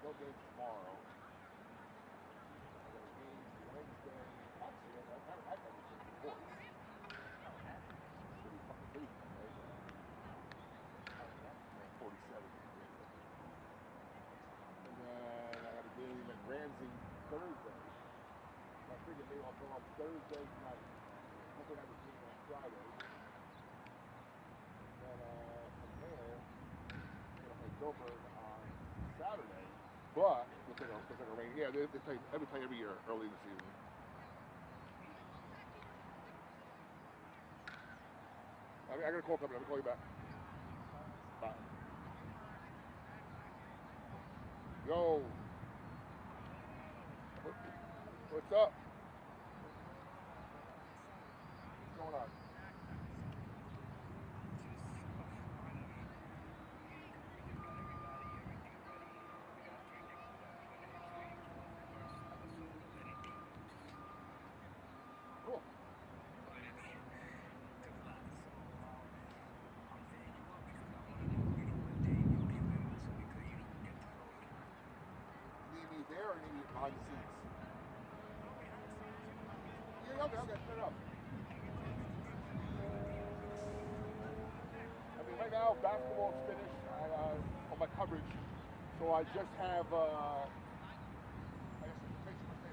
no games tomorrow. I got a game Wednesday. Actually, I got everything before. Pretty fucking big, right? 47. And then I got a game at Ramsey Thursday. I figured maybe I'll go up Thursday night. Hopefully I have a game on Friday. And then from there, I'm going to play Gilbert on Saturday. But it's like a rain. Yeah, they play every year early in the season. I got a call coming. Let me call you back. Bye. Yo. What's up? What's going on? Cool. Need me there or need me behind the scenes? Yeah, okay, set it up. I mean, right now, basketball's finished on my coverage, so I just have, I guess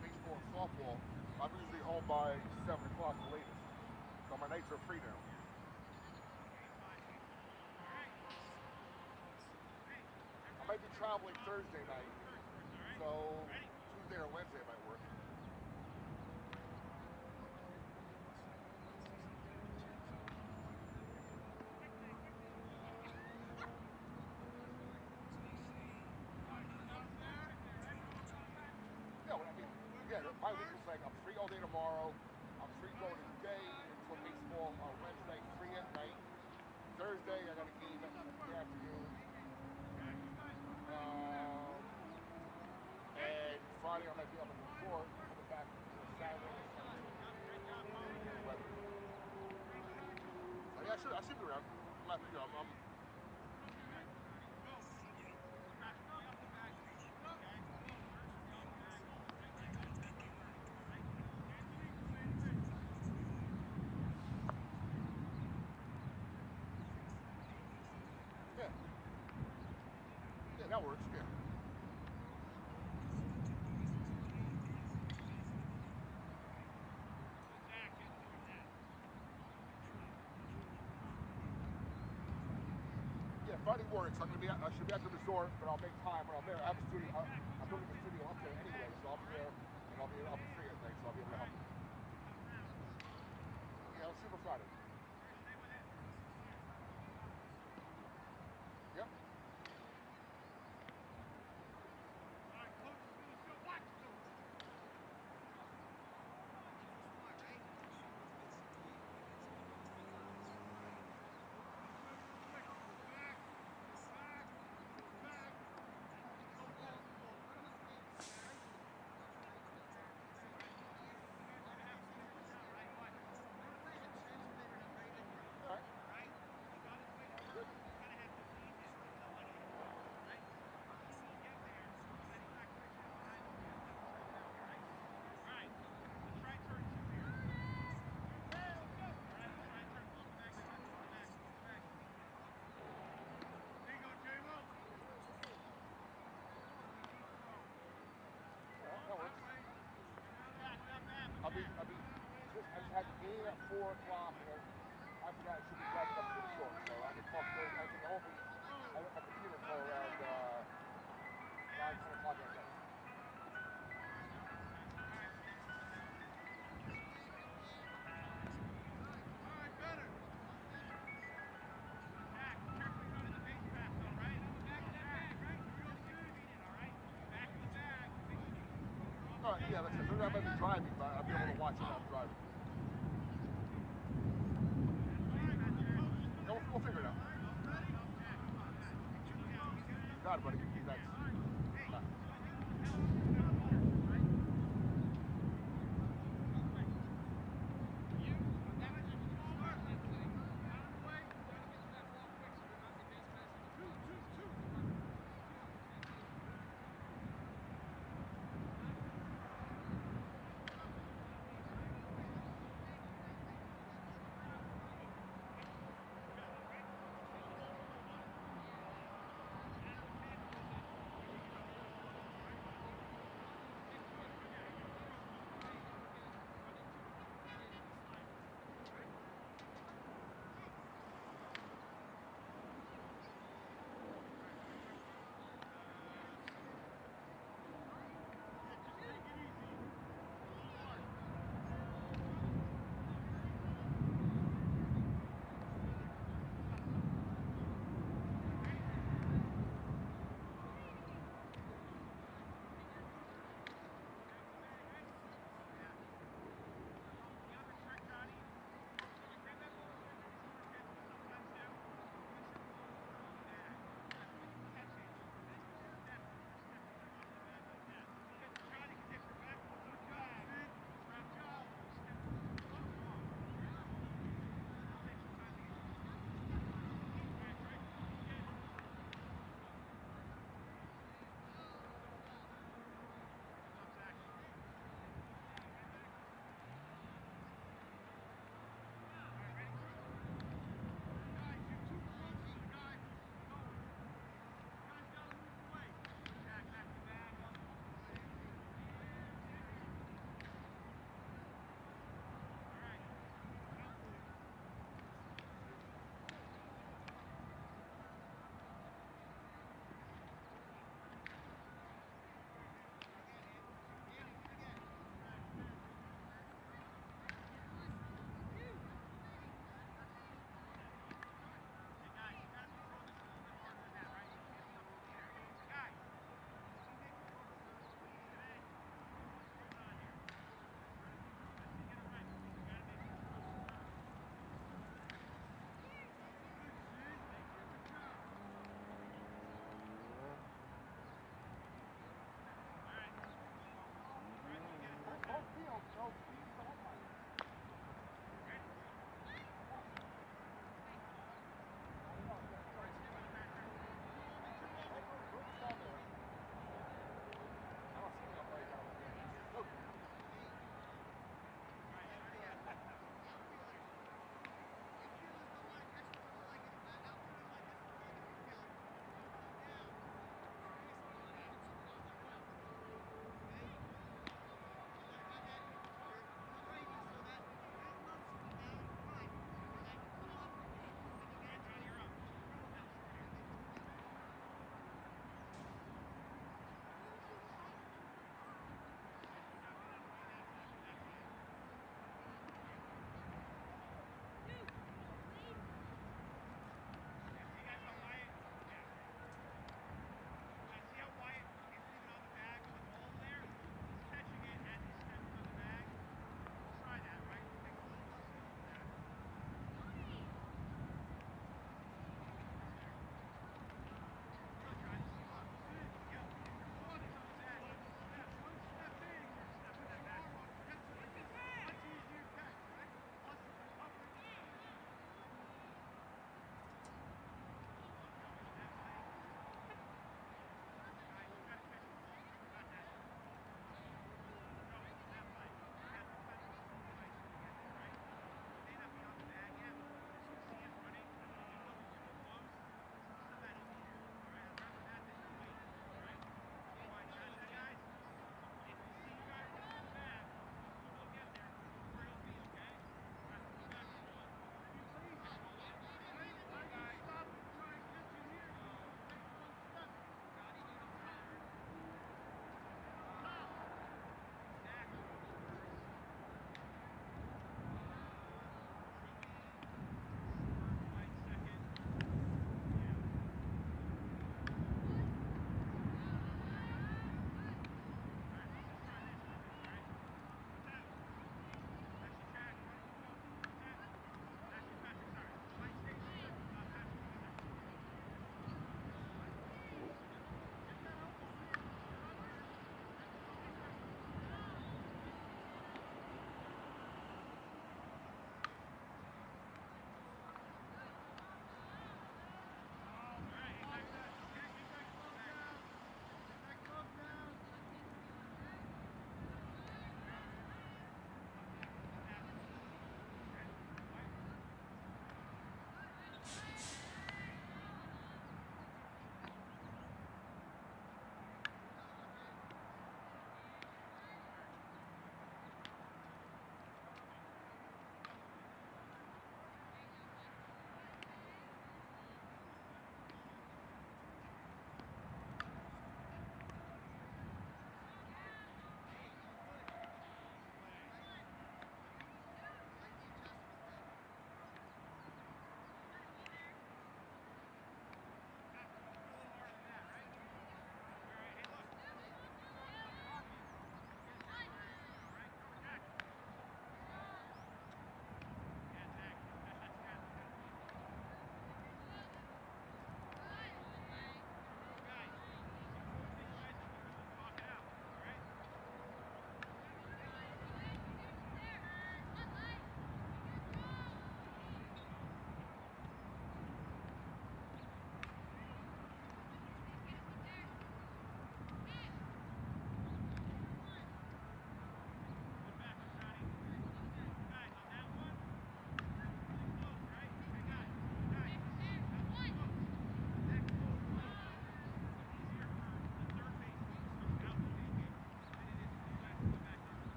baseball and softball. I'm usually home by 7 o'clock the latest, so my nights are free now. I might be traveling Thursday night, so Tuesday or Wednesday might work. Yeah, my week is like I'm free all day tomorrow. I'm free going today until baseball on Wednesday, free at night. Thursday I got a game in the afternoon. And Friday I might be up in the resort, coming back Saturday. So yeah, I should be around. I'm Yeah, that works, yeah. Yeah, Friday works. I should be at the resort, but I'll make time when I'm there. I have a studio. I'm building a studio up there anyway, so I'll be there, and I'll be free at night, so I'll be able to help. Yeah, I'll shoot for Friday. Yep. I just had the game at 4 o'clock, and after that I should be back up to the resort. So I can talk to I can hopefully I have my computer until around 9, 10 o'clock at night. Yeah, like I said, I might be driving, but I'll be able to watch it while I'm driving. No, we'll figure it out. You got it, buddy. Thanks. Bye.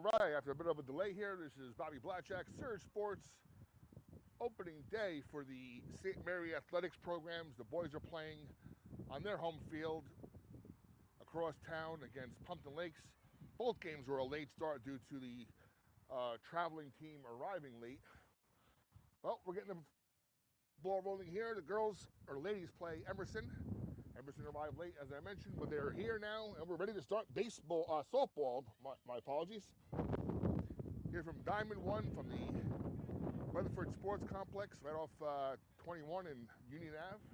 All right, after a bit of a delay here, this is Bobby Blackjack, Surge Sports, opening day for the St. Mary Athletics programs. The boys are playing on their home field across town against Pumpkin Lakes. Both games were a late start due to the traveling team arriving late. Well, we're getting the ball rolling here. The girls or ladies play Emerson. Emerson arrived late, as I mentioned, but they're here now, and we're ready to start softball. My apologies. Here from Diamond One from the Rutherford Sports Complex, right off 21 and Union Ave.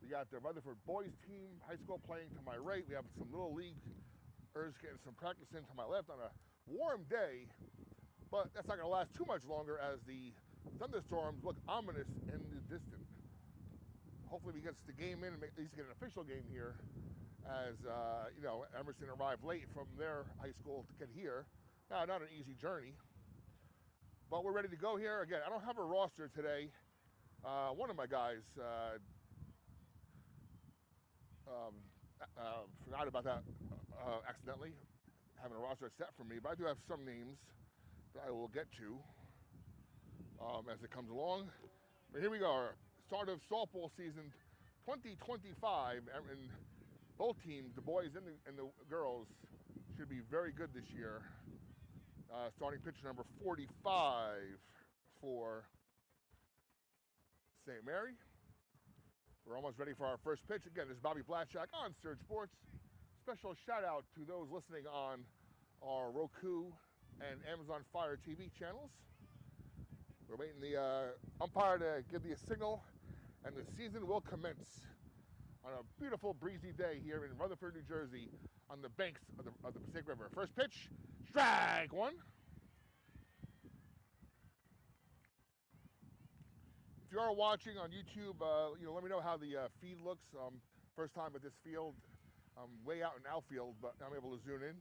We got the Rutherford boys team, high school, playing to my right. We have some little leaguers getting some practice in to my left on a warm day, but that's not going to last too much longer as the thunderstorms look ominous in the distance. Hopefully we get the game in and at least get an official game here as, Emerson arrived late from their high school to get here. Now, not an easy journey, but we're ready to go here. Again, I don't have a roster today. One of my guys forgot about that accidentally, having a roster set for me, but I do have some names that I will get to as it comes along. But here we go. Start of softball season 2025, and both teams, the boys and the girls, should be very good this year. Starting pitcher number 45 for St. Mary. We're almost ready for our first pitch. Again, this is Bobby Blackjack on Surge Sports. Special shout out to those listening on our Roku and Amazon Fire TV channels. We're waiting the umpire to give the signal, and the season will commence on a beautiful breezy day here in Rutherford, New Jersey, on the banks of the Passaic River. First pitch, strike one. If you are watching on YouTube, let me know how the feed looks. First time at this field, I'm way out in outfield, but I'm able to zoom in.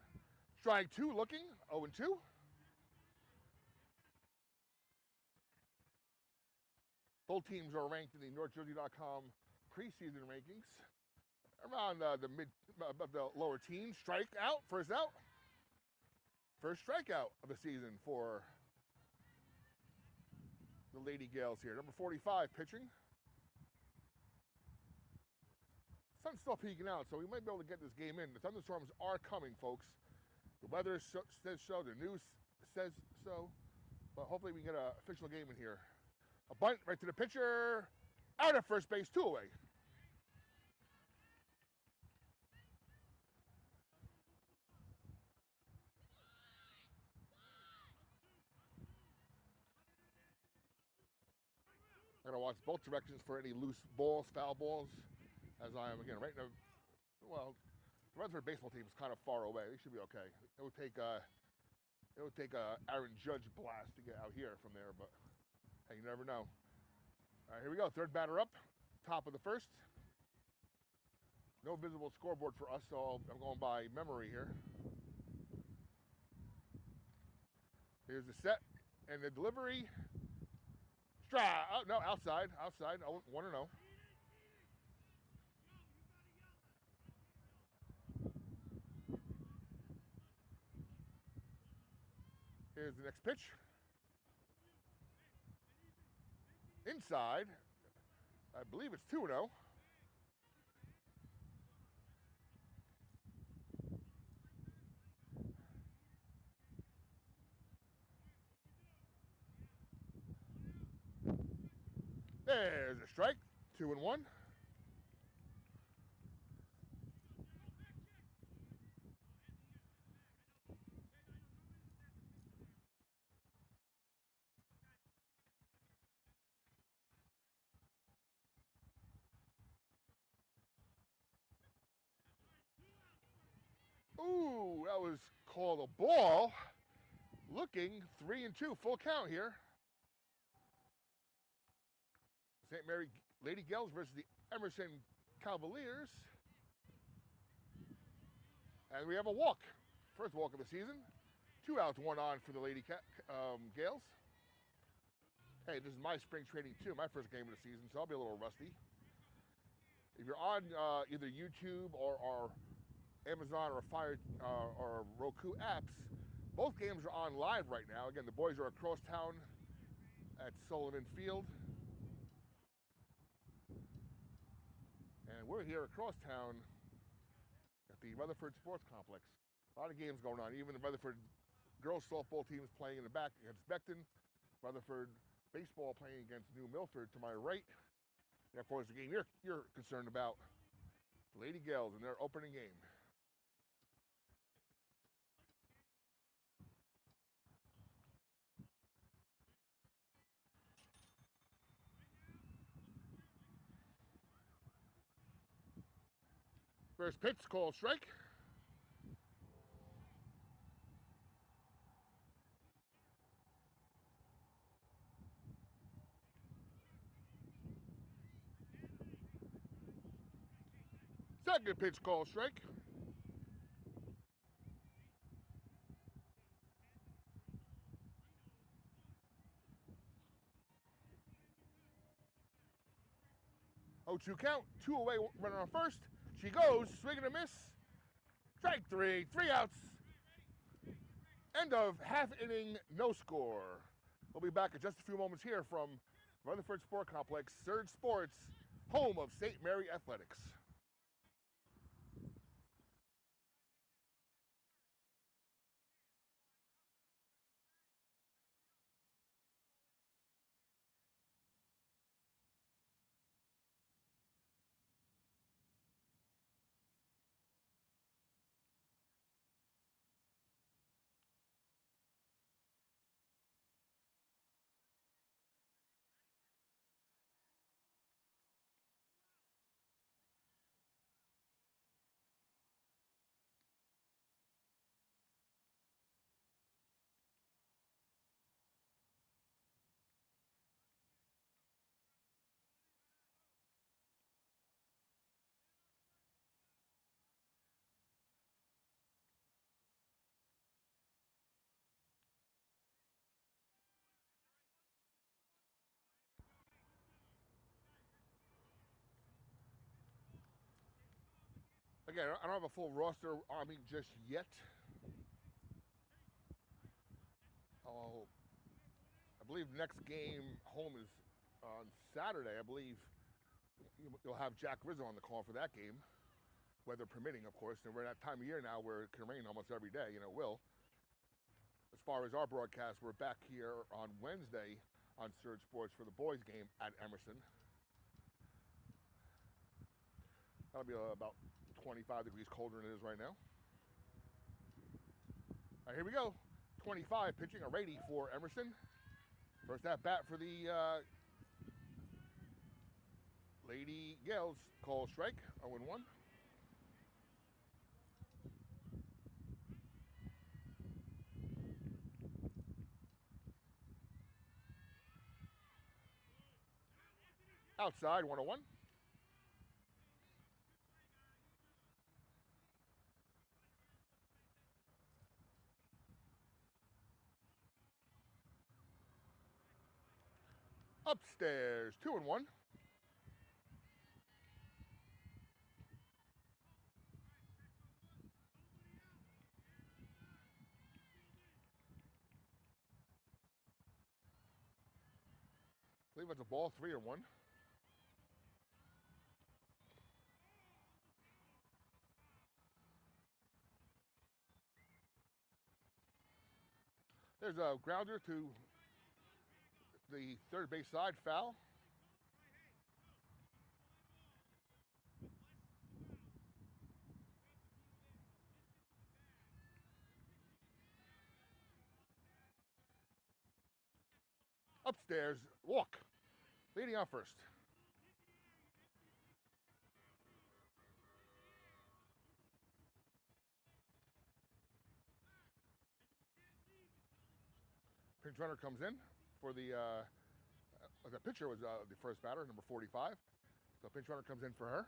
Strike two, looking 0-2. Both teams are ranked in the NorthJersey.com preseason rankings around the lower teens. Strike out, first out. First strikeout of the season for the Lady Gales here. Number 45 pitching. Sun's still peeking out, so we might be able to get this game in. The thunderstorms are coming, folks. The weather says so, the news says so, but hopefully we can get an official game in here. A bunt right to the pitcher, out at first base, 2 away. I'm going to watch both directions for any loose balls, foul balls, as I am, again, right now. Well, the Rutherford baseball team is kind of far away. They should be okay. It would take a Aaron Judge blast to get out here from there, but hey, you never know. All right, here we go. Third batter up, top of the first. No visible scoreboard for us, so I'm going by memory here. Here's the set and the delivery. Strike. Oh, no, outside. I 1-0. Here's the next pitch. Inside. I believe it's 2-0. There's a strike. 2-1. Ooh, that was called a ball. Looking 3-2, full count here. St. Mary Lady Gales versus the Emerson Cavaliers. And we have a walk. First walk of the season. 2 outs, 1 on for the Lady Gales. Hey, this is my spring training too, my first game of the season, so I'll be a little rusty. If you're on either YouTube or our Amazon or Fire or Roku apps, Both games are on live right now. Again, the boys are across town at Sullivan Field. And we're here across town at the Rutherford Sports Complex. A lot of games going on. Even the Rutherford girls softball team is playing in the back against Beckton. Rutherford baseball playing against New Milford to my right. And of course, the game you're concerned about, the Lady Gales in their opening game. First pitch, called strike. Second pitch, called strike. Oh, 2 count, 2 away, runner on first. She goes, swing and a miss. Strike 3, 3 outs. End of half inning, no score. We'll be back in just a few moments here from Rutherford Sport Complex, Surge Sports, home of St. Mary Athletics. Again, I don't have a full roster on me just yet. Oh, I believe next game home is on Saturday. I believe you'll have Jack Rizzo on the call for that game, weather permitting, of course. And we're at that time of year now where it can rain almost every day, it will. As far as our broadcast, we're back here on Wednesday on Surge Sports for the boys game at Emerson. That'll be about 25 degrees colder than it is right now. All right, here we go. 25 pitching, a righty for Emerson. First at bat for the Lady Gales, call strike, 0-1. Outside, 1-1. Upstairs, 2-1. I believe it's a ball, 3-1. There's a grounder to the third base side, foul. Upstairs, walk. Leading on first. Pinch runner comes in for the pitcher was the first batter, number 45. So pinch runner comes in for her.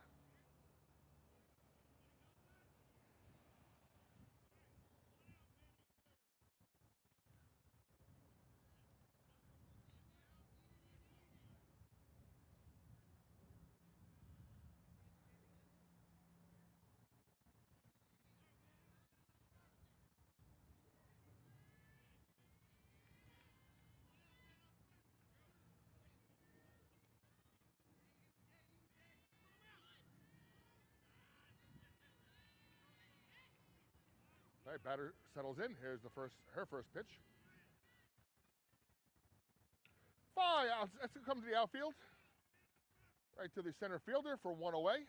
right, batter settles in. Here's her first pitch. Fly out. That's going to come to the outfield. Right to the center fielder for one away.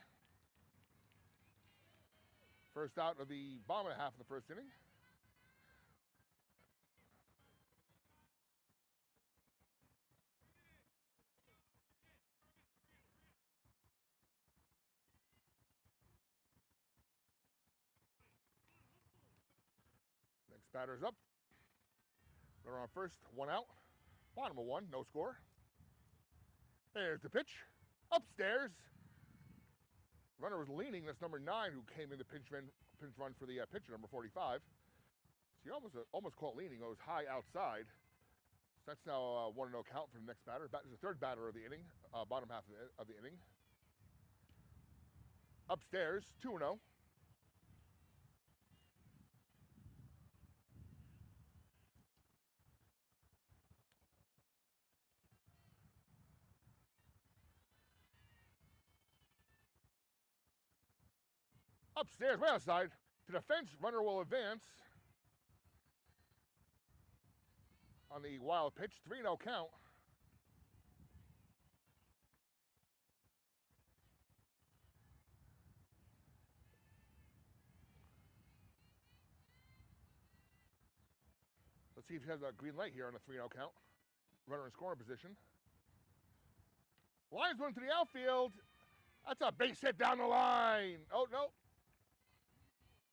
First out of the bottom half of the first inning. Next batter's up. Runner on first, one out. Bottom of one, no score. There's the pitch. Upstairs. Runner was leaning. That's number 9 who came in the pinch run for the pitcher, number 45. So he almost caught leaning. It was high outside. So that's now a 1-0 count for the next batter. Is the third batter of the inning, bottom half of the inning. Upstairs, 2-0. Upstairs, way outside. To the fence, runner will advance. On the wild pitch, 3-0 count. Let's see if he has a green light here on a 3-0 count. Runner in scoring position. Lines one to the outfield. That's a base hit down the line. Oh, no.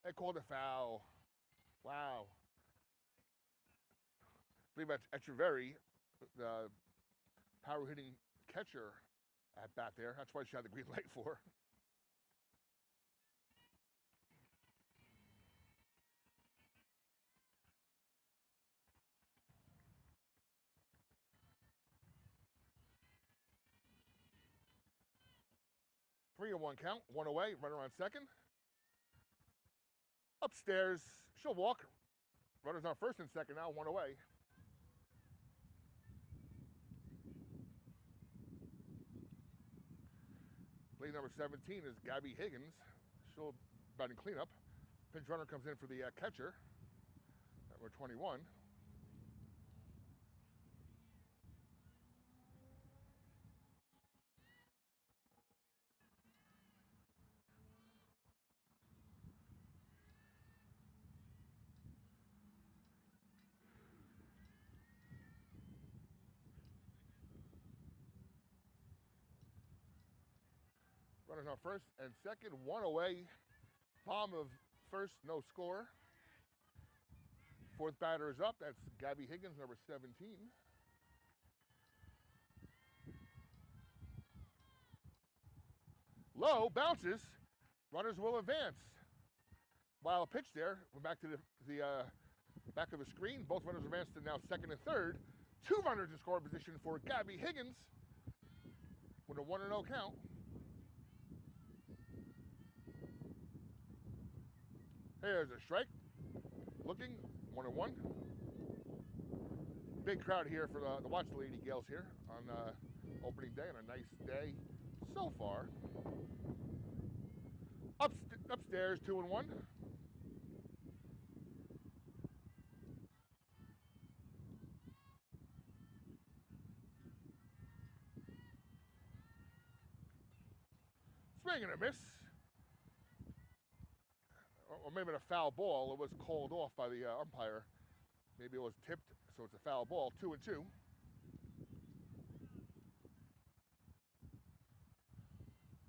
They called a foul. Wow. I believe that's Echeverry, the power hitting catcher at bat there. That's why she had the green light for. Three and one count, one away, runner on second. Upstairs, she'll walk. Runners on first and second now, one away. Play number 17 is Gabby Higgins. She'll batting cleanup. Pinch runner comes in for the catcher, number 21. Runners on first and second, one away. Bottom of first, no score. Fourth batter is up. That's Gabby Higgins, number 17. Low, bounces. Runners will advance. Wild pitch there. We're back to the back of the screen. Both runners advance to now second and third. Two runners in scoring position for Gabby Higgins with a 1-0 count. Here's a strike. Looking, 1-1. Big crowd here for to watch the Lady Gales here on opening day, and a nice day so far. Upstairs, 2-1. Swing and a miss. Or maybe a foul ball. It was called off by the umpire. Maybe it was tipped, so it's a foul ball. 2-2.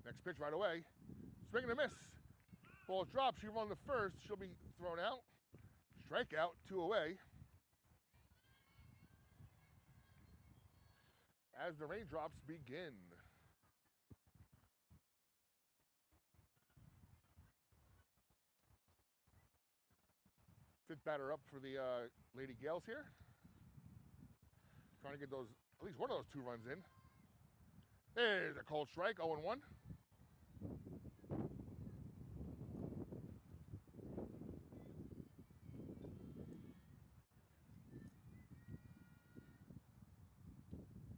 Next pitch right away. Swing and a miss. Ball drops. She run to first. She'll be thrown out. Strikeout, 2 away. As the raindrops begin. Fifth batter up for the Lady Gales here. Trying to get those, at least one of those 2 runs in. There's a cold strike, 0-1.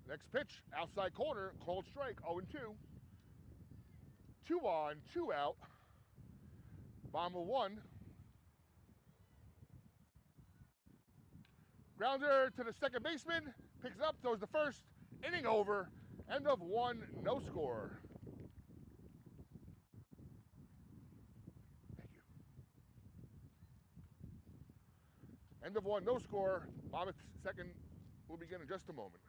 Next pitch, outside corner, cold strike, 0-2. 2 on, 2 out. Bottom of 1. Grounder to the second baseman, picks up, throws the first, inning over, end of 1, no score. Thank you. End of 1, no score. Bobbitt's second will begin in just a moment.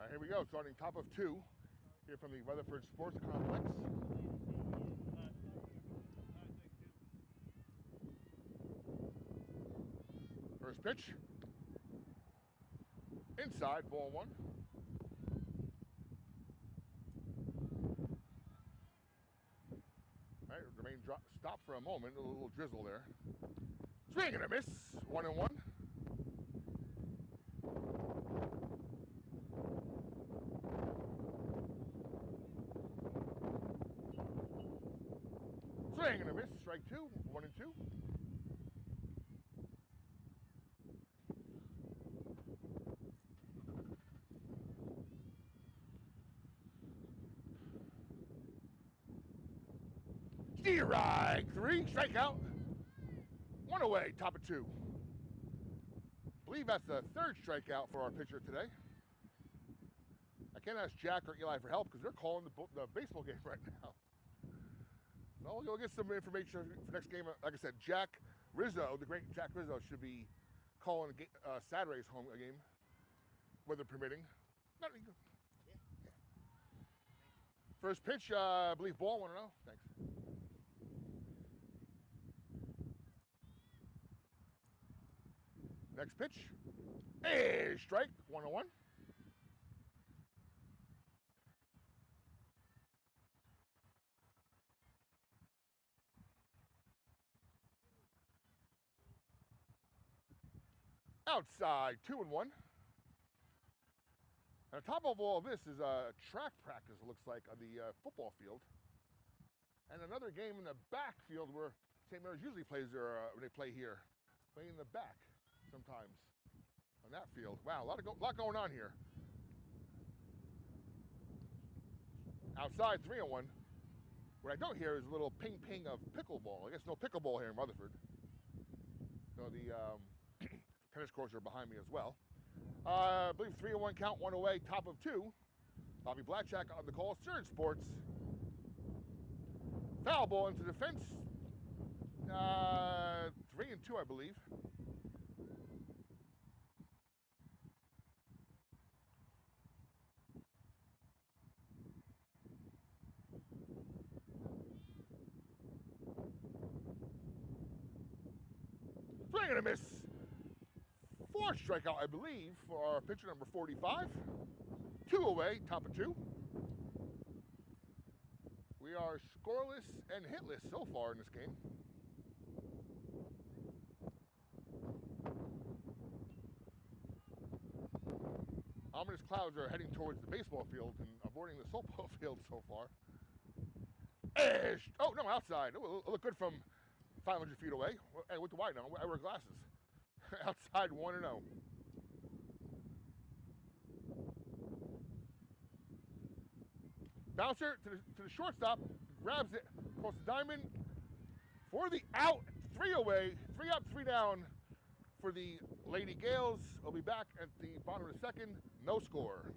All right, here we go, starting top of 2 here from the Rutherford Sports Complex. First pitch. Inside, ball 1. All right, remain stop for a moment, a little drizzle there. Swing and a miss, 1-1. Swing and a miss, strike 2, 1-2. Strike 3, strikeout. 1 away, top of 2. I believe that's the 3rd strikeout for our pitcher today. I can't ask Jack or Eli for help because they're calling the baseball game right now. So we'll go get some information for next game. Like I said, Jack Rizzo, the great Jack Rizzo, should be calling Saturday's home game, weather permitting. Yeah. First pitch, I believe ball 1-0. Thanks. Next pitch, a strike, 1-1. Outside, 2-1. And on top of all this is a track practice, it looks like, on the football field. And another game in the backfield where St. Mary's usually plays when they play here. Play in the back sometimes on that field. Wow, a lot going on here. Outside, 3-1. What I don't hear is a little ping of pickleball. I guess no pickleball here in Rutherford. So the tennis courts are behind me as well. I believe 3-1 count, 1 away, top of 2. Bobby Blackjack on the call, Surge Sports. Foul ball into the fence. 3-2, I believe. Swing and a miss. 4th strikeout, I believe, for our pitcher number 45. 2 away, top of 2. We are scoreless and hitless so far in this game. Ominous clouds are heading towards the baseball field and avoiding the softball field so far. Oh, no, outside. It'll look good from 500 feet away. Hey, with the wide now, I wear glasses. Outside, 1-0. Bouncer to the shortstop, grabs it, across the diamond for the out. 3 away, 3 up, 3 down for the Lady Gales. We'll be back at the bottom of the 2nd, no score.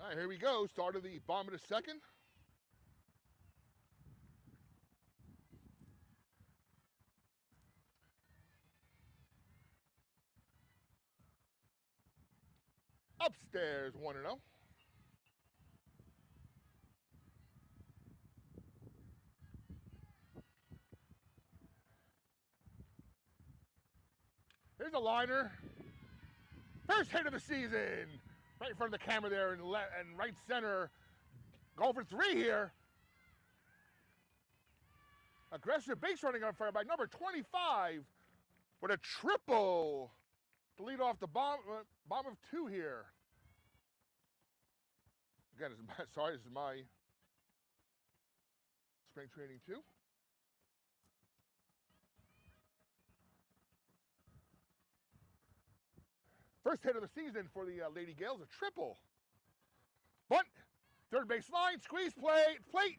All right, here we go. Start of the bottom of the second. Upstairs 1-0. Here's a liner. First hit of the season. Right in front of the camera there and right center. Going for 3 here. Aggressive base running on fire by number 25 with a triple to lead off the bottom of 2 here. Again, this is my spring training 2. First hit of the season for the Lady Gales, a triple. Bunt, third base line, squeeze plate.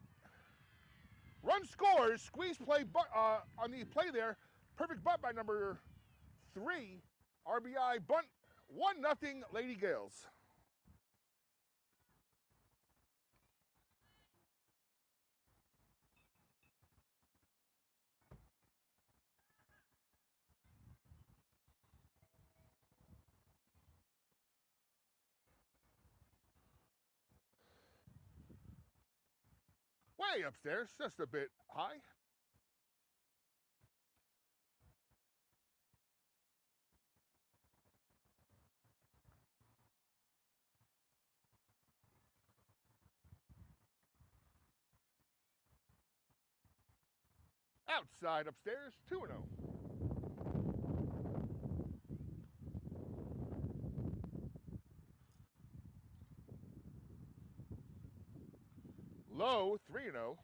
Run scores, squeeze play on the play there. Perfect bunt by number 3. RBI bunt, 1-0 Lady Gales. Way upstairs, just a bit high. Outside upstairs, 2-0. Low, 3-0.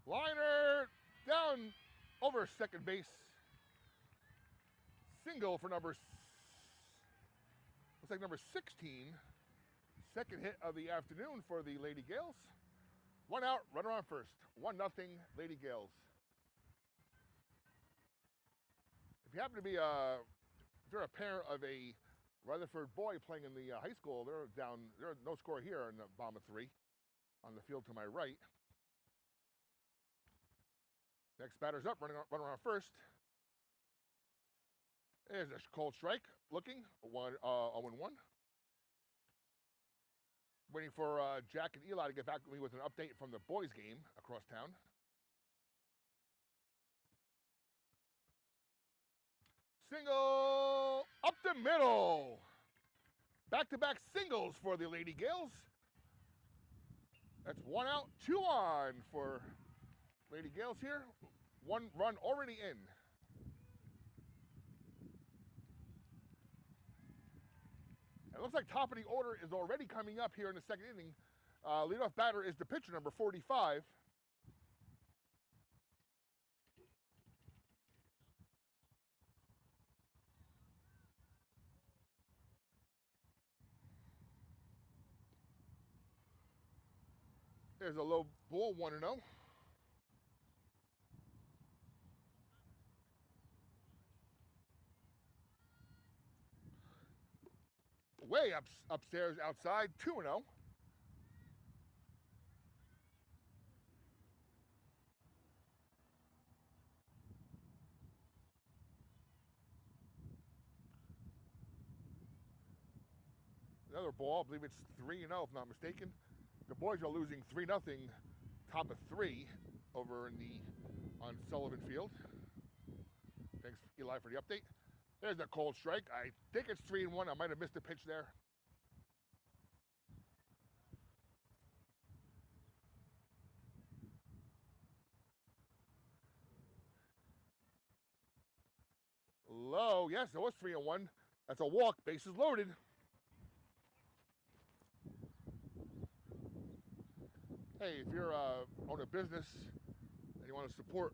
Liner down over second base. Single for looks like number 16. Second hit of the afternoon for the Lady Gales. 1 out, runner on first. 1-0 Lady Gales. If you happen to be if you're a parent of a Rutherford boy playing in the high school, they're no score here in the bottom of 3 on the field to my right. Next batter's up, running on first. There's a cold strike, looking, 0-1. Waiting for Jack and Eli to get back with me with an update from the boys' game across town. Single up the middle. Back-to-back singles for the Lady Gales. That's 1 out, 2 on for Lady Gales here. 1 run already in. It looks like top of the order is already coming up here in the second inning. Leadoff batter is the pitcher, number 45. There's a low ball, 1-0. Way upstairs outside, 2-0. Another ball, I believe it's 3-0 if not mistaken. The boys are losing 3-0, top of 3 over on Sullivan Field. Thanks, Eli, for the update. There's the cold strike. I think it's 3-1. I might have missed a pitch there. Low. Yes, it was 3-1. That's a walk. Bases loaded. Hey, if you're own a business and you want to support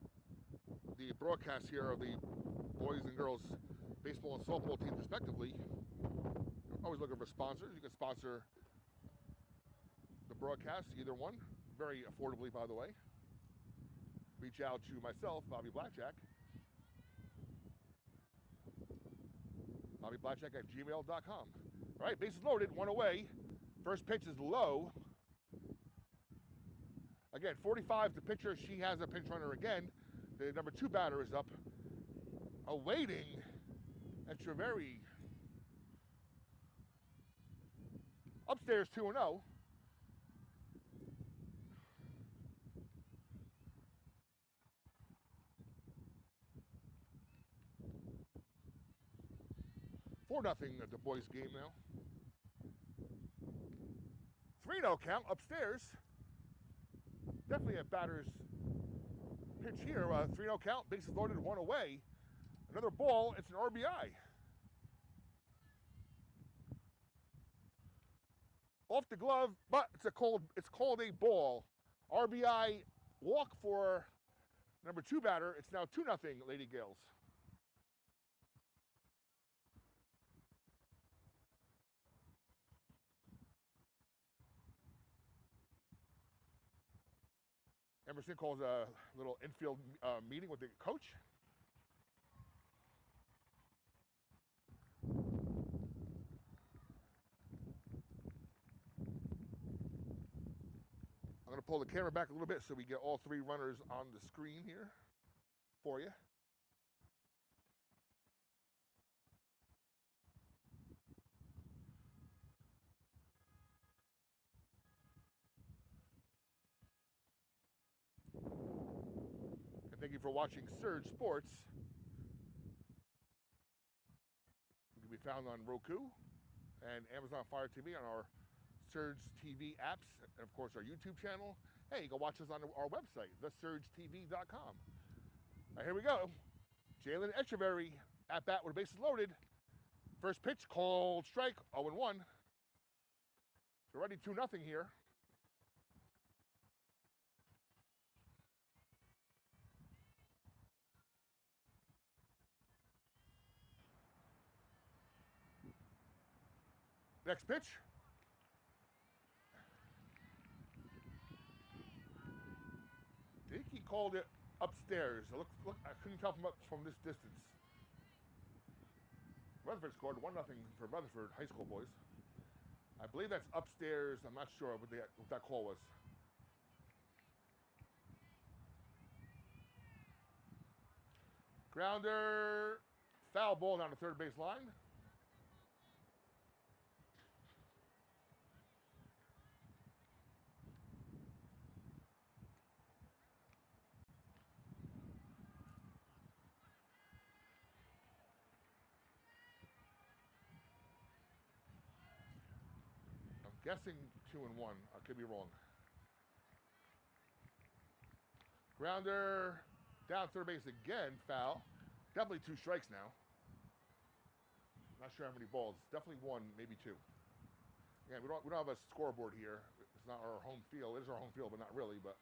the broadcast here of the boys and girls baseball and softball teams respectively, I'm always looking for sponsors. You can sponsor the broadcast, either one, very affordably, by the way. reach out to myself, Bobby Blackjack. BobbyBlackjack at gmail.com. All right, bases loaded, one away. First pitch is low. Again, 45 to pitcher. She has a pinch runner again. The number 2 batter is up. Awaiting Echeverry. Upstairs 2-0. Four nothing at the boys' game now. 3-0 count upstairs. Definitely a batter's pitch here. 3-0 count, bases loaded, one away. Another ball, it's an RBI. Off the glove, but it's called a ball. RBI walk for number 2 batter. It's now 2-0 Lady Gales. Emerson calls a little infield meeting with the coach. I'm going to pull the camera back a little bit so we get all 3 runners on the screen here for you. And thank you for watching Surge Sports. We can be found on Roku and Amazon Fire TV on our Surge TV apps, and of course our YouTube channel. Hey, you can watch us on our website, thesurgetv.com. All right, here we go. Jalen Echeverry at bat with bases loaded. First pitch, called strike, 0-1. We're already 2-0 here. Next pitch. I think he called it upstairs. Look, I couldn't tell from this distance. Rutherford scored 1-0 for Rutherford High School boys. I believe that's upstairs. I'm not sure what that call was. Grounder, foul ball down the third base line. I'm guessing 2-1. I could be wrong. Grounder, down third base again, foul. Definitely 2 strikes now. Not sure how many balls. Definitely 1, maybe 2. Again, we don't have a scoreboard here. It's not our home field. It is our home field, but not really. But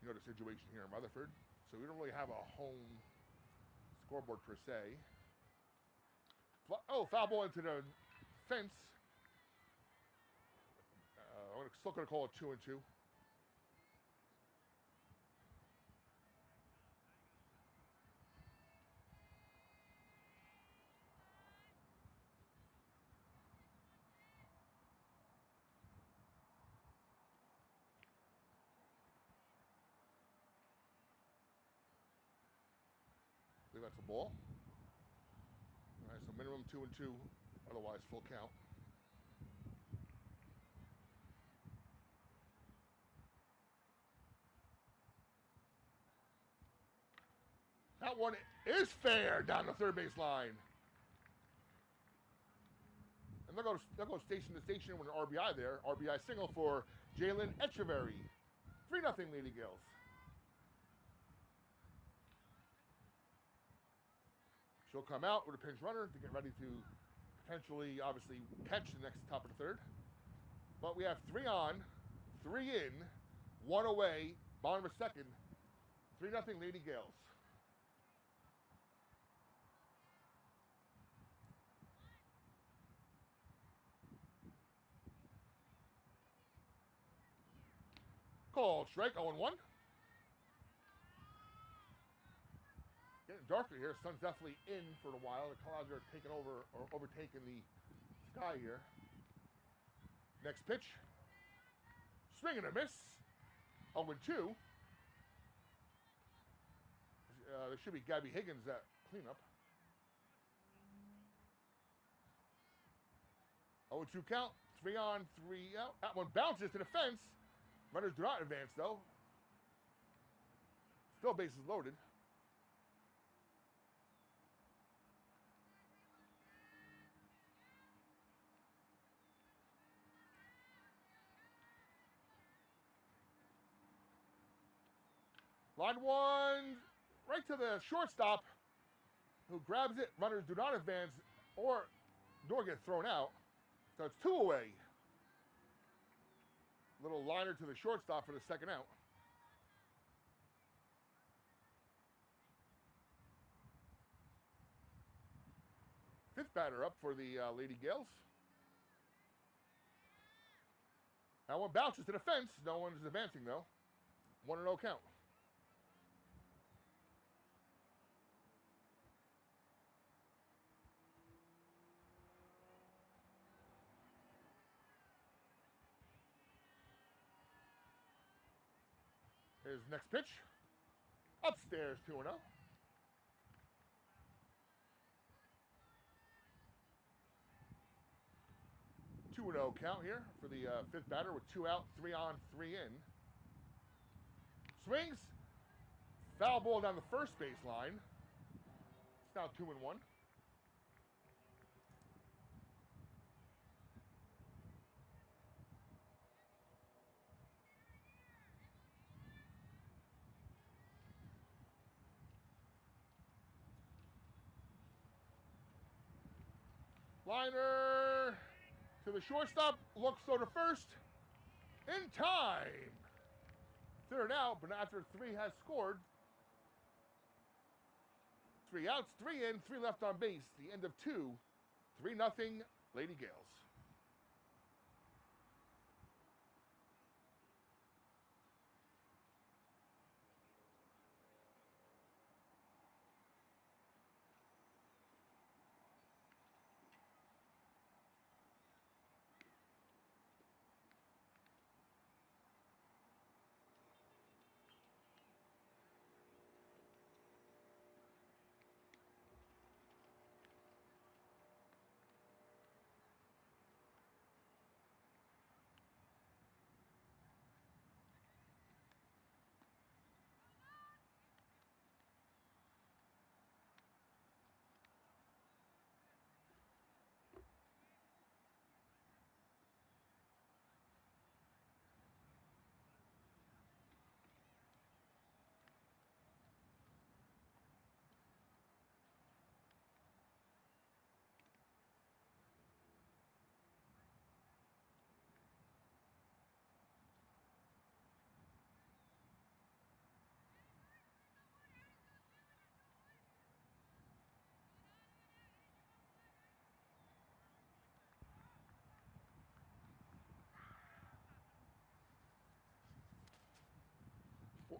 you know the situation here in Rutherford, so we don't really have a home scoreboard per se. Oh, foul ball into the fence. I'm still going to call it 2-2. I believe that's a ball. All right, so minimum 2-2, otherwise full count. That one is fair down the third base line. And they'll go station to station with an RBI there. RBI single for Jalen Echeverry. 3-0 Lady Gales. She'll come out with a pinch runner to get ready to potentially, obviously, catch the next top of the third. But we have 3 on, 3 in, 1 away, bottom of second. 3-0 Lady Gales. Called strike, 0-1. darker here. Sun's definitely in for a while. The clouds are taking over or overtaking the sky here. Next pitch. Swing and a miss. 0-2. There should be Gabby Higgins at cleanup. 0-2 count. 3 on, 3 out. That one bounces to the fence. Runners do not advance, though. Still bases loaded. Line one, right to the shortstop, who grabs it. Runners do not advance or nor get thrown out. So it's 2 away. Little liner to the shortstop for the second out. Fifth batter up for the Lady Gales. That one bounces to the fence. No one's advancing, though. 1-0 count. Here's the next pitch. Upstairs, 2-0. Two and 0 count here for the fifth batter with 2 out, 3 on, 3 in. Swings. Foul ball down the first base line. It's now 2-1. Liner to the shortstop, looks to the first, in time. Third out, but after 3 has scored. 3 outs, 3 in, 3 left on base. The end of 2, 3-0 Lady Gales.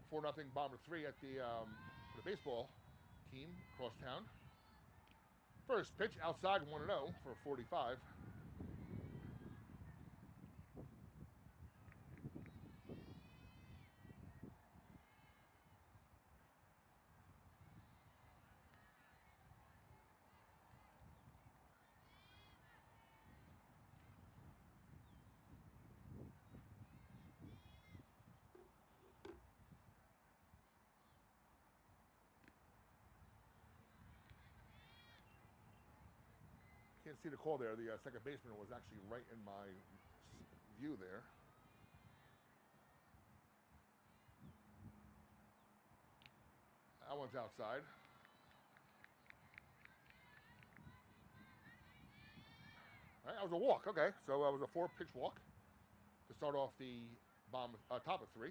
Four nothing Bomber 3 at the for the baseball team across town. First pitch outside 1-0 for 45. Can't see the call there. The second baseman was actually right in my view there. That one's outside. All right, that was a walk. Okay, so that was a 4-pitch walk to start off the top of 3.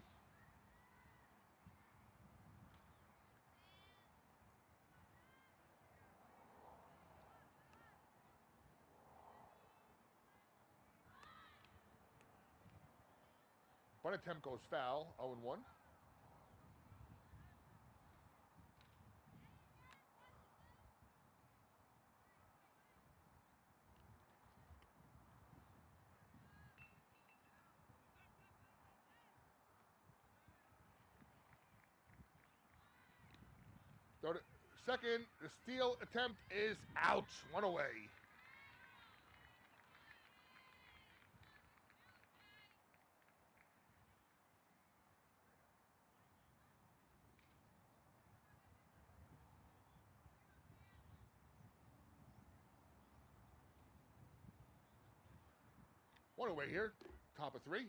One attempt goes foul, 0-1. second. The steal attempt is out. One away. One away here. Top of three.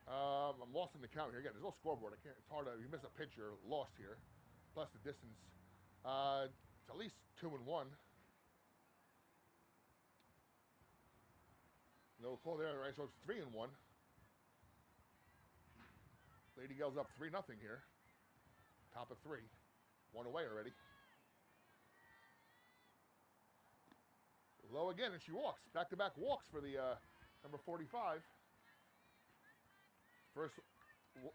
I'm lost in the count here. Again, there's no scoreboard. I can't. It's hard to. You miss a pitch, you're lost here. Plus the distance. It's at least 2-1. No call there, right? So it's 3-1. Lady Gale's up 3-0 here. Top of three. One away already. Low again, and she walks. Back-to-back walks for the number 45. First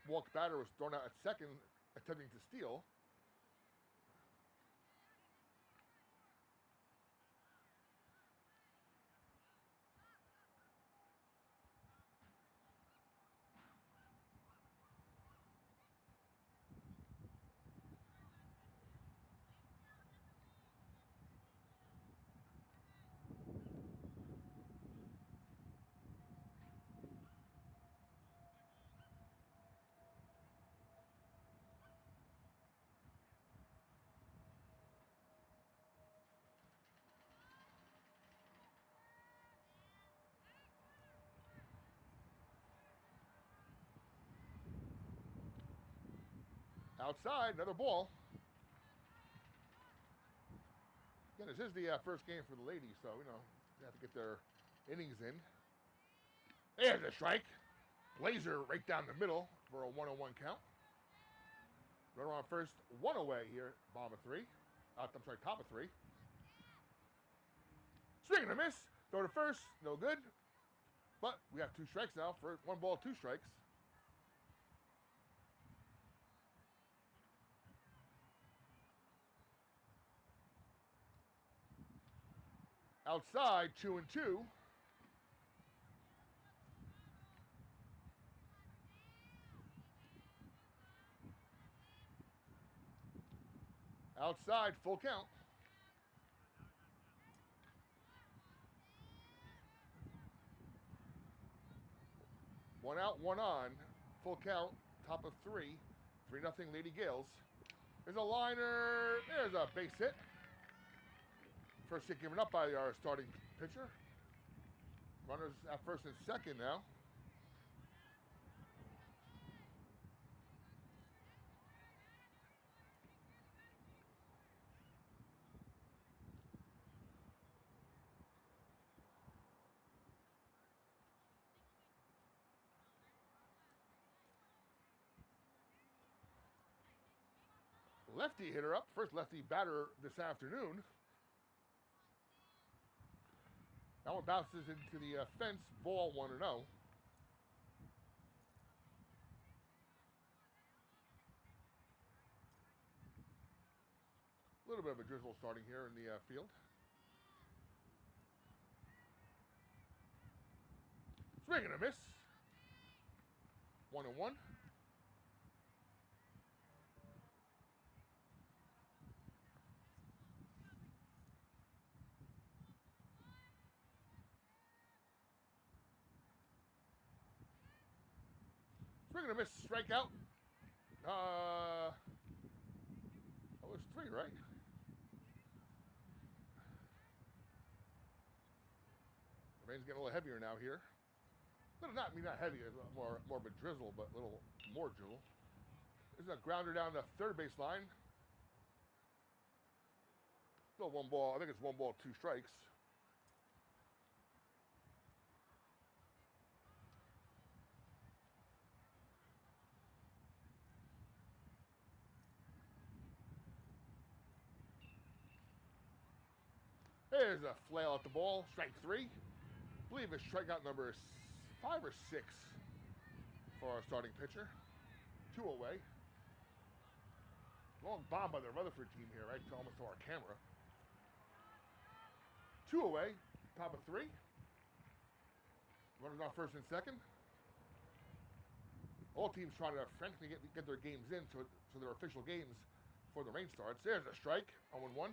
walk batter was thrown out at second, attempting to steal. Outside, another ball. Again, this is the first game for the ladies, so, you know, they have to get their innings in. There's a strike. Laser right down the middle for a 1-1 count. Runner on first, one away here, bottom of three. I'm sorry, top of three. Swing and a miss. Throw to first, no good. But we have two strikes now. For 1 ball, 2 strikes. Outside, 2-2. Outside, full count. One out, one on. Full count, top of three. 3-0 Lady Gales. There's a liner. There's a base hit. First hit given up by our starting pitcher. Runners at first and second now. Lefty hitter up. First lefty batter this afternoon. That one bounces into the fence. Ball 1-0. A little bit of a drizzle starting here in the field. Swing and a miss. 1-1. Swing and a miss, strikeout. That was 3, right? The rain's getting a little heavier now here. Not heavy, more of a drizzle, but a little more drizzle. This is a grounder down the third base line. Still 1 ball. I think it's 1 ball, 2 strikes. There's a flail at the ball. Strike 3. I believe it's strikeout number 5 or 6 for our starting pitcher. 2 away. Long bomb by the Rutherford team here, right? Almost to our camera. 2 away. Top of 3. Runners on first and second. All teams trying to frankly get their games in so their official games before the rain starts. There's a strike. 0-1.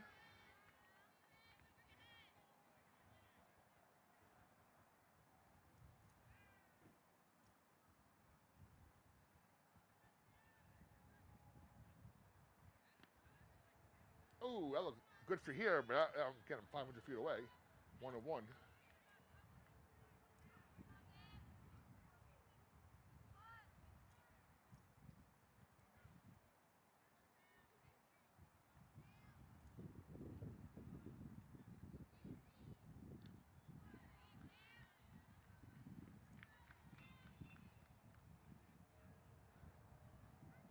Oh, that looks good for here, but I'm getting 500 feet away. 1-1.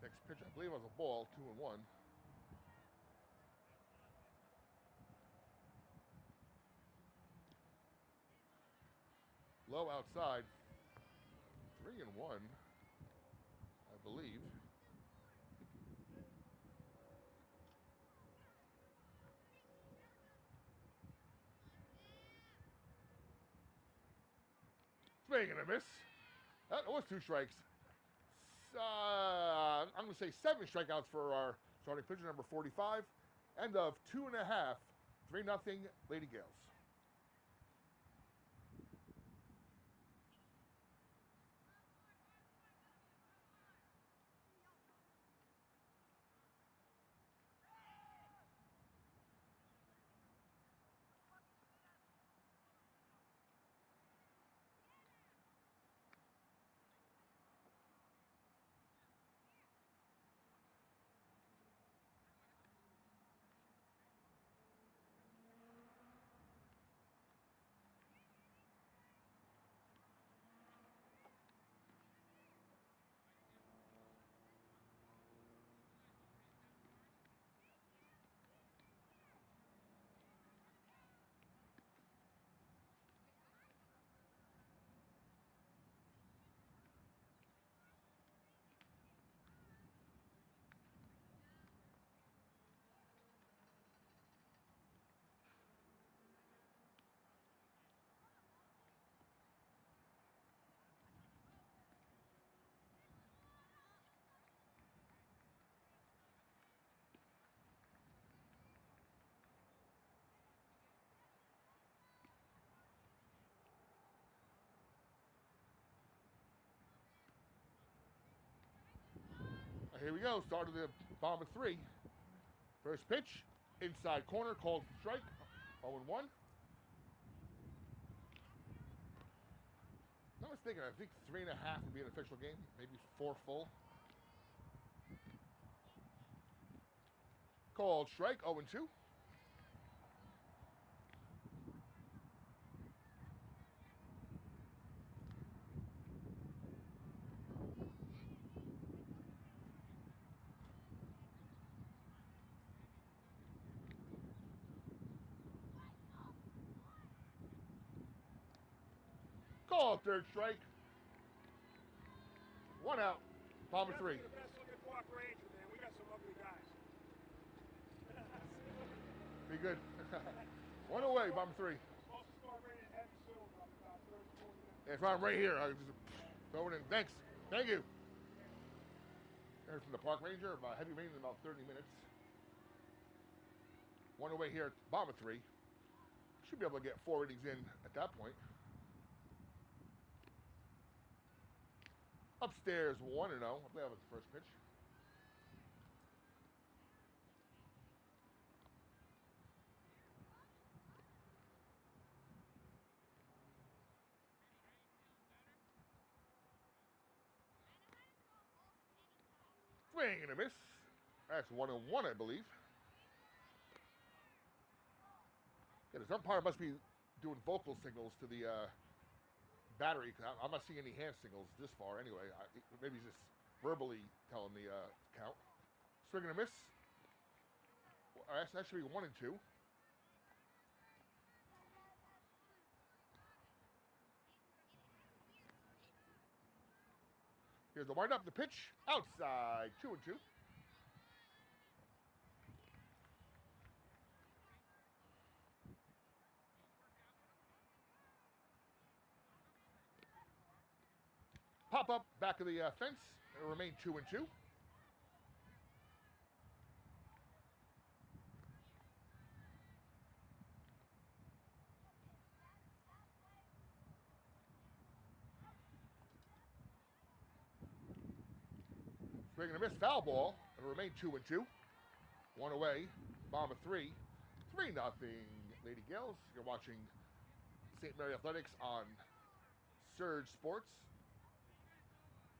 Next pitch, I believe, was a ball. 2-1. Low outside. 3-1, I believe. Swing and a miss. That was 2 strikes. I'm going to say 7 strikeouts for our starting pitcher, number 45. End of 2.5. 3-0 Lady Gales. Here we go. Start of the bottom of 3. First pitch, inside corner, called strike. 0-1. I was thinking, I think 3.5 would be an official game, maybe 4 full. Called strike. 0-2. Called third strike. 1 out. Bottom of 3. The best looking park ranger, man. We got some ugly guys. Be good. 1 away. Bottom of 3. That's why I'm right here. I just throw it in. Thanks. Thank you. Here's from the park ranger. About heavy rain in about 30 minutes. 1 away here at bottom of 3. Should be able to get 4 innings in at that point. Upstairs 1-0. I believe that was the first pitch. Swing and a miss. That's 1-1, I believe. Yeah, this umpire must be doing vocal signals to the battery. I'm not seeing any hand signals this far anyway. Maybe he's just verbally telling the count. Swing and a miss. That should be 1-2. Here's the wind up, the pitch. Outside. 2-2. Pop up back of the fence. It'll remain 2-2. Swing and a miss, foul ball. It'll remain 2-2. One away, bomb of 3. 3-0, Lady Gales. You're watching St. Mary Athletics on Surge Sports.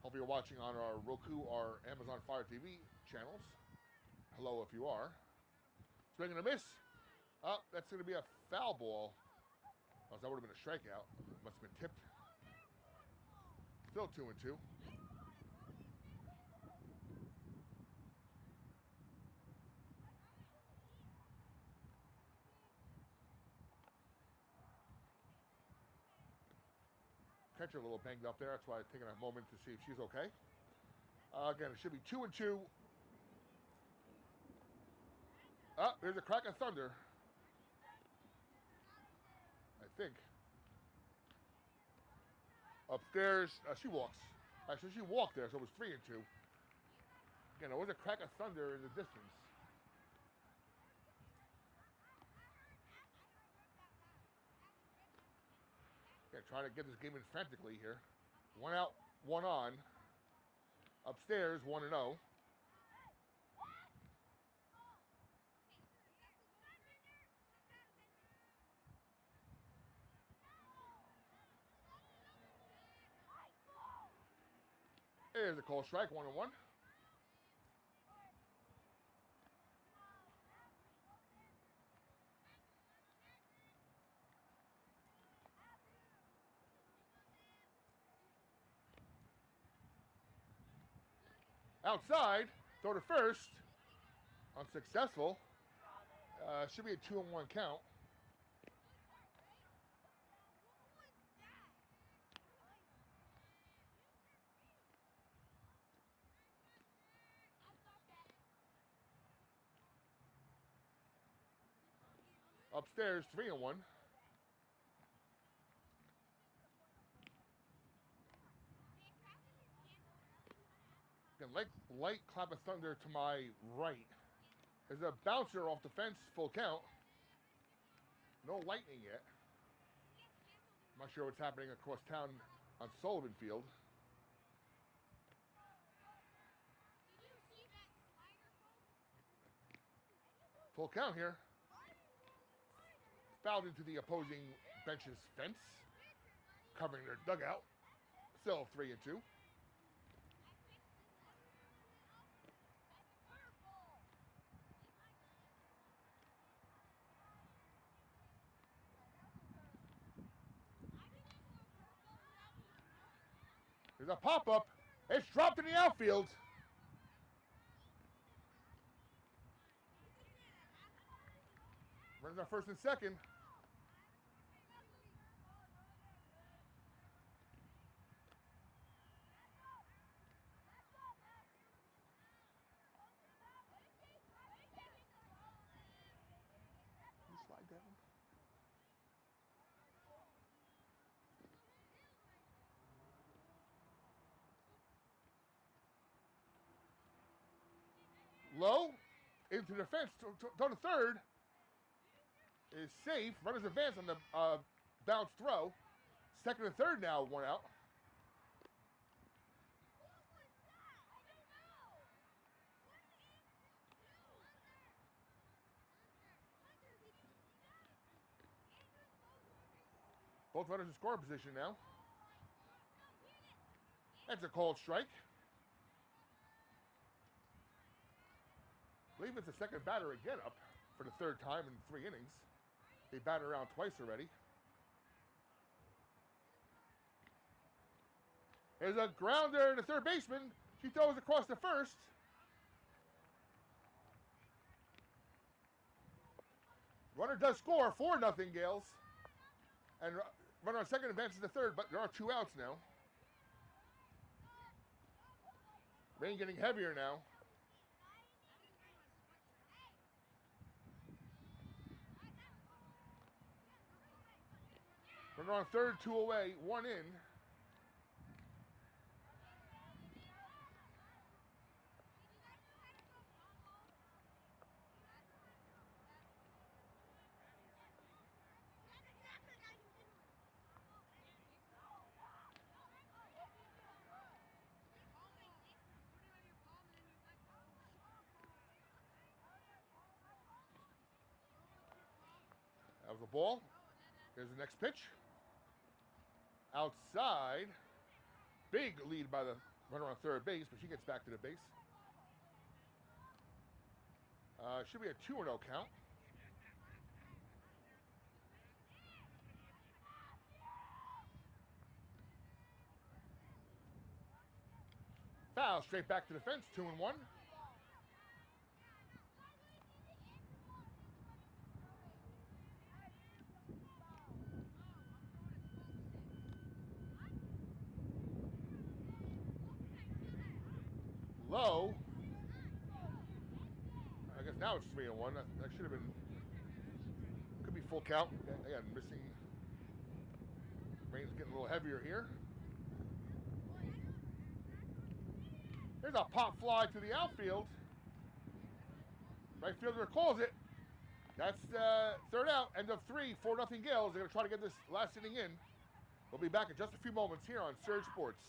Hopefully you're watching on our Roku or Amazon Fire TV channels. Hello if you are. Swing and a miss. Oh, that's going to be a foul ball. Oh, that would have been a strikeout. Must have been tipped. Still 2-2. Catcher a little banged up there. That's why I'm taking a moment to see if she's okay. Again, it should be 2-2. There's a crack of thunder. I think. Upstairs, she walks. Actually, she walked there, so it was 3-2. Again, there was a crack of thunder in the distance. Yeah, trying to get this game in frantically here. 1 out, 1 on. Upstairs, 1-0. There's a call strike, 1-1. Outside, throw to first. Unsuccessful. Should be a 2-1 count. Upstairs, 3-1. Again, light clap of thunder to my right. There's a bouncer off the fence, full count. No lightning yet. I'm not sure what's happening across town on Sullivan Field. Full count here. Fouled into the opposing bench's fence, covering their dugout. Still 3-2. There's a pop-up. It's dropped in the outfield. Runners on first and second. Can you slide that one? Low into the fence, to the third. Is safe. Runners advance on the bounce throw. Second and third now, 1 out. Both runners in scoring position now. That's a called strike. I believe it's the second batter again up for the third time in 3 innings. They batted around twice already. There's a grounder to third baseman. She throws across the first. Runner does score, 4-0 Gales. And runner on second advances to third, but there are 2 outs now. Rain getting heavier now. Runner on third, 2 away, 1 in. the ball. Here's the next pitch. Outside. Big lead by the runner on third base, but she gets back to the base. Should be a 2-0 count. Foul straight back to the fence, 2-1. Low. I guess now it's 3-1. That should have been, could be full count. Again, missing. Rain's getting a little heavier here. There's a pop fly to the outfield. Right fielder calls it. That's third out, end of 3, 4-0 Gales. They're going to try to get this last inning in. We'll be back in just a few moments here on Surge Sports.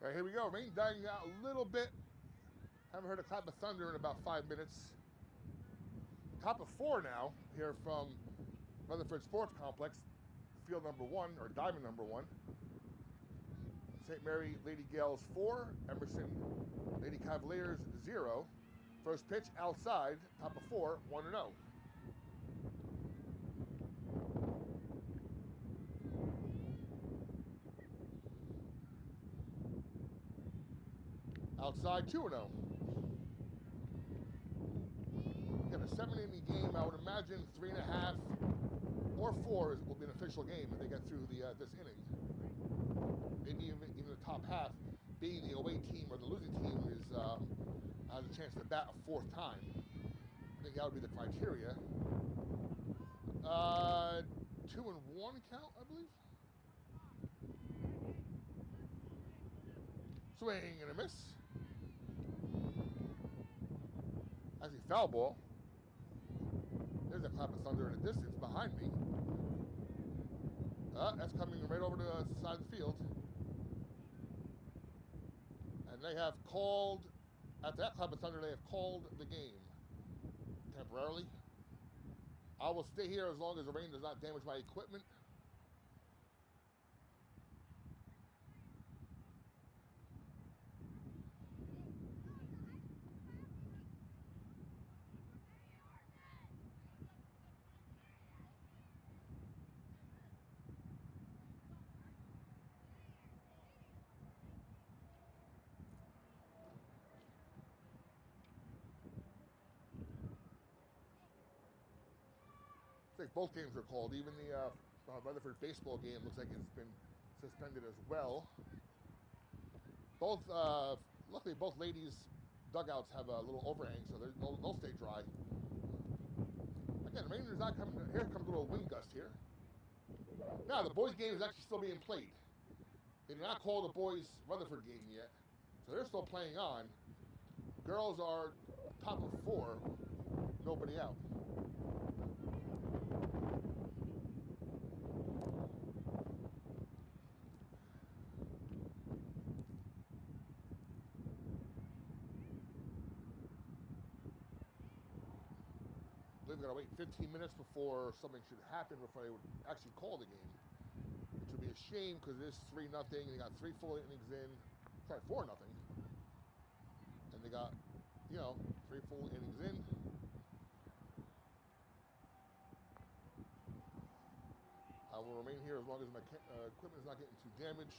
All right, here we go. Rain dying out a little bit. Haven't heard a clap of thunder in about 5 minutes. Top of 4 now here from Rutherford Sports Complex. Field number 1, or diamond number 1. St. Mary Lady Gales 4, Emerson Lady Cavaliers 0. First pitch outside, top of 4, 1-0. Outside, 2-0. Again, a 7-inning game. I would imagine 3.5 or 4 will be an official game if they get through the this inning. Maybe even the top half, being the away team or the losing team is has a chance to bat a 4th time. I think that would be the criteria. 2-1 count, I believe. Swing and a miss. Actually, foul ball. There's a clap of thunder in the distance behind me. That's coming right over to the side of the field. And they have called, after that clap of thunder, they have called the game temporarily. I will stay here as long as the rain does not damage my equipment. I think both games were called. Even the Rutherford baseball game looks like it's been suspended as well. Both, luckily, both ladies' dugouts have a little overhang, so they'll stay dry. Again, rain is not coming. Here comes a little wind gust here. Now, the boys' game is actually still being played. They did not call the boys' Rutherford game yet, so they're still playing on. Girls are top of 4, nobody out. believe we gotta wait 15 minutes before something should happen before they would actually call the game, which would be a shame because it is 3-0. They got 3 full innings in. Sorry, 4-0. And they got, 3 full innings in. I will remain here as long as my equipment is not getting too damaged.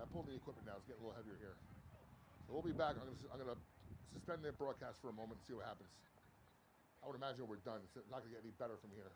I pulled the equipment now. It's getting a little heavier here. So we'll be back. I'm gonna suspend the broadcast for a moment and see what happens. I would imagine we're done. It's not gonna get any better from here.